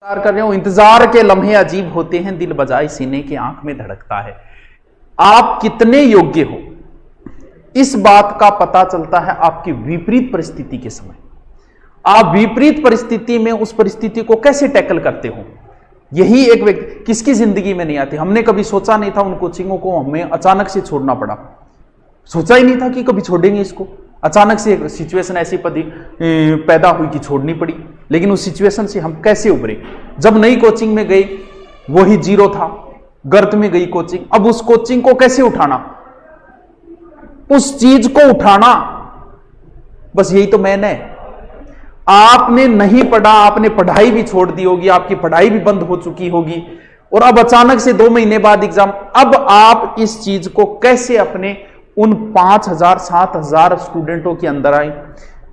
इंतजार कर रहे हो। इंतजार के लम्हे अजीब होते हैं, दिल बजाए सीने की आंख में धड़कता है। आप कितने योग्य हो इस बात का पता चलता है आपकी विपरीत परिस्थिति के समय। आप विपरीत परिस्थिति में उस परिस्थिति को कैसे टैकल करते हो, यही एक व्यक्ति किसकी जिंदगी में नहीं आती। हमने कभी सोचा नहीं था उन कोचिंगों को हमें अचानक से छोड़ना पड़ा, सोचा ही नहीं था कि कभी छोड़ेंगे इसको। अचानक से सिचुएशन ऐसी पैदा हुई कि छोड़नी पड़ी, लेकिन उस सिचुएशन से हम कैसे उभरे। जब नई कोचिंग में गए वही जीरो था, गर्त में गई कोचिंग, अब उस कोचिंग को कैसे उठाना, उस चीज को उठाना, बस यही तो मैंने। आपने नहीं पढ़ा, आपने पढ़ाई भी छोड़ दी होगी, आपकी पढ़ाई भी बंद हो चुकी होगी, और अब अचानक से 2 महीने बाद एग्जाम। अब आप इस चीज को कैसे अपने उन 5000 7000 स्टूडेंटों के अंदर आए,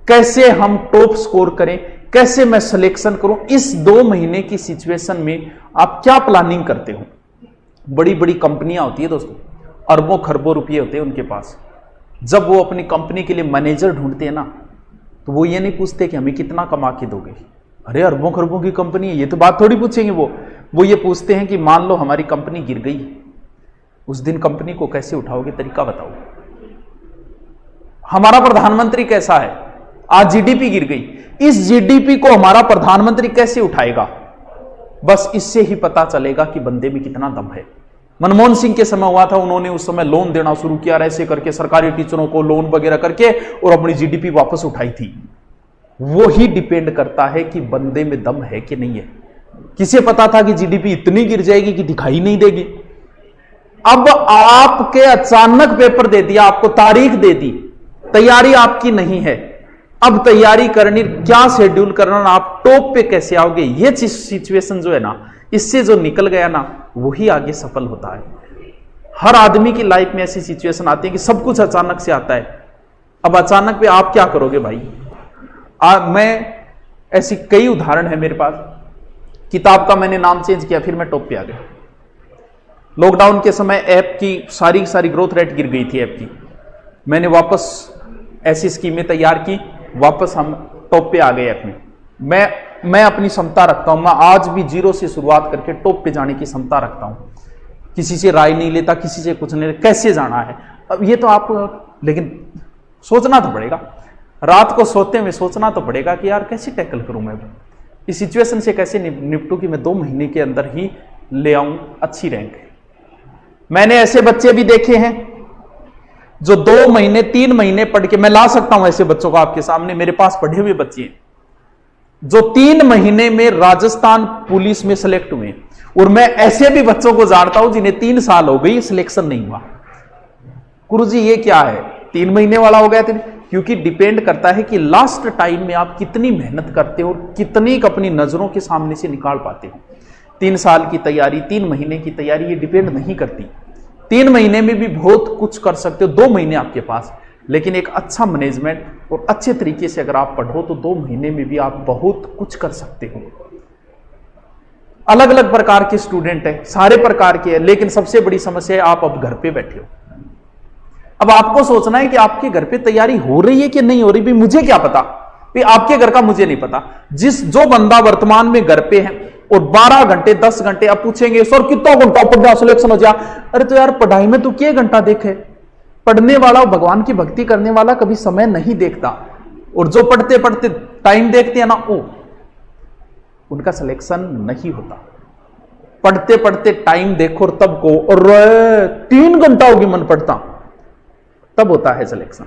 कैसे हम टॉप स्कोर करें, कैसे मैं सिलेक्शन करूं, इस 2 महीने की सिचुएशन में आप क्या प्लानिंग करते हो। बड़ी बड़ी कंपनियां होती है दोस्तों, अरबों खरबों रुपये होते हैं उनके पास। जब वो अपनी कंपनी के लिए मैनेजर ढूंढते हैं ना, तो वो ये नहीं पूछते कि हमें कितना कमा के दोगे, अरे अरबों खरबों की कंपनी है, ये तो बात थोड़ी पूछेंगे। वो ये पूछते हैं कि मान लो हमारी कंपनी गिर गई, उस दिन कंपनी को कैसे उठाओगे, तरीका बताओ। हमारा प्रधानमंत्री कैसा है, आज जीडीपी गिर गई, इस जीडीपी को हमारा प्रधानमंत्री कैसे उठाएगा, बस इससे ही पता चलेगा कि बंदे में कितना दम है। मनमोहन सिंह के समय हुआ था, उन्होंने उस समय लोन देना शुरू किया, ऐसे करके सरकारी टीचरों को लोन वगैरह करके और अपनी जीडीपी वापस उठाई थी। वो ही डिपेंड करता है कि बंदे में दम है कि नहीं है। किसे पता था कि जीडीपी इतनी गिर जाएगी कि दिखाई नहीं देगी। अब आपके अचानक पेपर दे दिया, आपको तारीख दे दी, तैयारी आपकी नहीं है, अब तैयारी करनी, क्या शेड्यूल करना, आप टॉप पे कैसे आओगे, ये सिचुएशन जो है ना, इससे जो निकल गया ना, वही आगे सफल होता है। हर आदमी की लाइफ में ऐसी सिचुएशन आती है कि सब कुछ अचानक से आता है। अब अचानक पे आप क्या करोगे भाई। मैं ऐसी कई उदाहरण है मेरे पास। किताब का मैंने नाम चेंज किया, फिर मैं टॉप पे आ गया। लॉकडाउन के समय ऐप की सारी ग्रोथ रेट गिर गई थी ऐप की, मैंने वापस ऐसी स्कीमें तैयार की, वापस हम टॉप पे आ गए ऐप में। मैं अपनी क्षमता रखता हूं, मैं आज भी जीरो से शुरुआत करके टॉप पे जाने की क्षमता रखता हूं। किसी से राय नहीं लेता, किसी से कुछ नहीं, कैसे जाना है। अब ये तो आप, लेकिन सोचना तो पड़ेगा, रात को सोते हुए सोचना तो पड़ेगा कि यार कैसे टैकल करूं मैं इस सिचुएशन से, कैसे निपटूं कि मैं 2 महीने के अंदर ही ले आऊं अच्छी रैंक। मैंने ऐसे बच्चे भी देखे हैं जो 2 महीने 3 महीने पढ़ के, मैं ला सकता हूं ऐसे बच्चों को आपके सामने, मेरे पास पढ़े हुए बच्चे हैं जो 3 महीने में राजस्थान पुलिस में सिलेक्ट हुए। और मैं ऐसे भी बच्चों को जानता हूं जिन्हें 3 साल हो गई, सिलेक्शन नहीं हुआ। गुरुजी ये क्या है, 3 महीने वाला हो गया। क्योंकि डिपेंड करता है कि लास्ट टाइम में आप कितनी मेहनत करते हो और कितनी अपनी नजरों के सामने से निकाल पाते हो। 3 साल की तैयारी, 3 महीने की तैयारी, ये डिपेंड नहीं करती। 3 महीने में भी बहुत कुछ कर सकते हो, 2 महीने आपके पास, लेकिन एक अच्छा मैनेजमेंट और अच्छे तरीके से अगर आप पढ़ो तो 2 महीने में भी आप बहुत कुछ कर सकते हो। अलग अलग प्रकार के स्टूडेंट हैं, सारे प्रकार के हैं, लेकिन सबसे बड़ी समस्या है आप अब घर पे बैठे हो। अब आपको सोचना है कि आपके घर पे तैयारी हो रही है कि नहीं हो रही, भी मुझे क्या पता, भी आपके घर का मुझे नहीं पता। जो बंदा वर्तमान में घर पे है और 12 घंटे 10 घंटे, अब पूछेंगे सर कितना घंटा पढ़ा सिलेक्शन हो जा, अरे तो यार पढ़ाई में तो क्या घंटा देखे। पढ़ने वाला, भगवान की भक्ति करने वाला कभी समय नहीं देखता, और जो पढ़ते पढ़ते टाइम देखते हैं ना, उनका सिलेक्शन नहीं होता। पढ़ते पढ़ते टाइम देखो और तब को, और 3 घंटा होगी मन पढ़ता, तब होता है सिलेक्शन।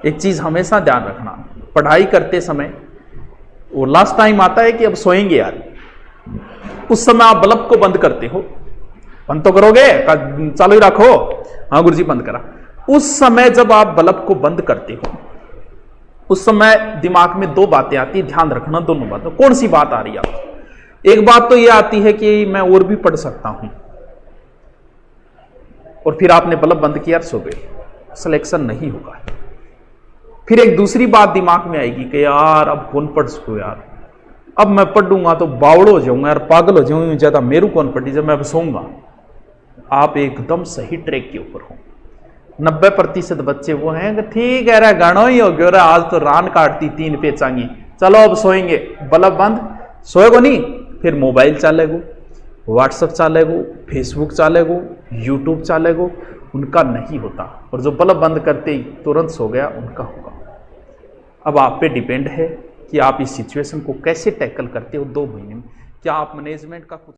एक चीज हमेशा ध्यान रखना, पढ़ाई करते समय वो लास्ट टाइम आता है कि अब सोएंगे यार, उस समय आप बल्ब को बंद करते हो, बंद तो करोगे, चालू ही रखो, हाँ गुरुजी बंद करा। उस समय जब आप बल्ब को बंद करते हो, उस समय दिमाग में 2 बातें आती है, ध्यान रखना दोनों बातों। कौन सी बात आ रही है आपको? एक बात तो यह आती है कि मैं और भी पढ़ सकता हूं, और फिर आपने बल्ब बंद किया, सो गए, सिलेक्शन नहीं होगा। फिर एक दूसरी बात दिमाग में आएगी कि यार अब कौन पढ़ सको यार, अब मैं पढ़ूंगा तो बावड़ हो जाऊंगा यार, पागल हो जाऊंगा, ज्यादा मेरू कौन पढ़ी, जब मैं अब सोऊंगा। आप एकदम सही ट्रैक के ऊपर हो। 90% बच्चे वो हैं कि ठीक है रे, गानो ही हो गया, आज तो रान काटती 3 पेचांगी, चलो अब सोएंगे, बल्ब बंद, सोएगो नहीं, फिर मोबाइल चलेगो, व्हाट्सएप चलेगो, फेसबुक चलेगो, यूट्यूब चलेगो, उनका नहीं होता। और जो बल्ब बंद करते ही तुरंत सो गया, उनका होगा। अब आप पे डिपेंड है कि आप इस सिचुएशन को कैसे टैकल करते हो 2 महीने में। क्या आप मैनेजमेंट का कुछ